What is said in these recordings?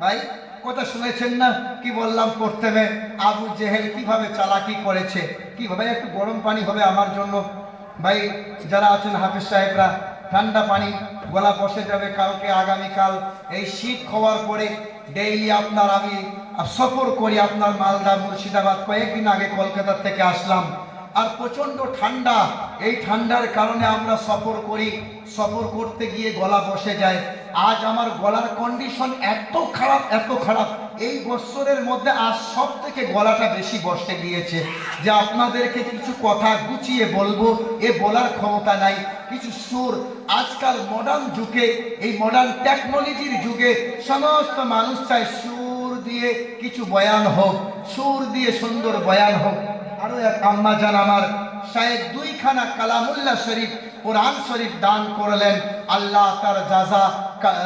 ভাই কথা শুনেছেন না? কি বললাম প্রথমে, আবু জেহেল কিভাবে চালাকি করেছে, কিভাবে। একটু গরম পানি হবে আমার জন্য ভাই, যারা আছেন হাফিজ সাহেবরা, ঠান্ডা পানি, গলা বসে যাবে কালকে আগামীকাল। এই শীত হওয়ার পরে ডেইলি আপনার আমি সফর করি আপনার মালদা মুর্শিদাবাদ, কয়েকদিন আগে কলকাতা থেকে আসলাম, আর প্রচন্ড ঠান্ডা। এই ঠান্ডার কারণে আমরা সফর করি, সফর করতে গিয়ে গলা বসে যায়। আজ আমার গলার কন্ডিশন এত খারাপ, এত খারাপ, এই বছরের মধ্যে আজ সব থেকে গলাটা বেশি বসে গিয়েছে, যে আপনাদেরকে কিছু কথা গুছিয়ে বলবো এ বলার ক্ষমতা নাই। কিছু সুর, আজকাল মডার্ন যুগে, এই মডার্ন টেকনোলজির যুগে সমস্ত মানুষ চায় সুর দিয়ে কিছু বয়ান হোক, সুর দিয়ে সুন্দর বয়ান হোক। আরো এক আম্মা জান আমার শায়েখ দুইখানা কালামুল্লাহ শরীফ, কোরআন শরীফ দান করলেন। আল্লাহ তার জাযা,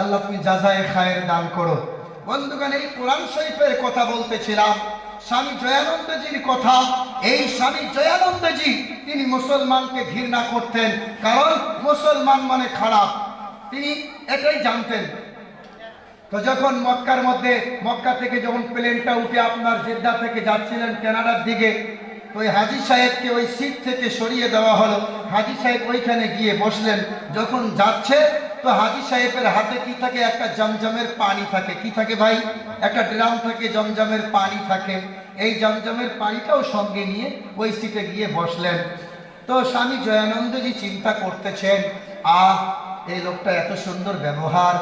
আল্লাহ তুমি জাযায়ে খায়ের দান করো। বন্ধুগণ, এই কোরআন শরীফের কথা বলতেছিলাম, স্বামী জয়ানন্দজির কথা। এই স্বামী জয়ানন্দজি তিনি মুসলমানকে ঘৃণা করতেন, কারণ মুসলমান মানে খারাপ, তিনি এটাই জানতেন। তো যখন মক্কার মধ্যে, মক্কা থেকে যখন প্লেনটা উঠে আপনার জেদ্দা থেকে যাচ্ছিলেন কানাডার দিকে, ওই হাজী সাহেবকে ওই সিট থেকে সরিয়ে দেওয়া হলো। হাজী সাহেব ওইখানে গিয়ে বসলেন। যখন যাচ্ছে তো হাজী সাহেবের হাতে কি থাকে? একটা জমজমের পানি থাকে। কি থাকে ভাই? একটা ড্রাম থাকে, জমজমের পানি থাকে। এই জমজমের পানিটাও সঙ্গে নিয়ে ওই সিটে গিয়ে বসলেন। তো স্বামী জয়ানন্দজি চিন্তা করতেছেন, এই লোকটা এত সুন্দর ব্যবহার,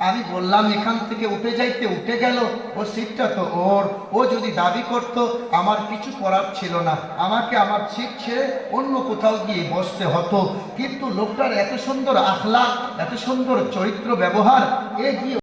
আমি বললাম এখান থেকে উঠে যাইতে, উঠে গেল, ও সিটটা তো ওর। ও যদি দাবি করত আমার কিছু করার ছিল না, আমাকে আমার সিট ছেড়ে অন্য কোথাও গিয়ে বসতে হতো। কিন্তু লোকটার এত সুন্দর আখলাক, এত সুন্দর চরিত্র ব্যবহার, এ গিয়ে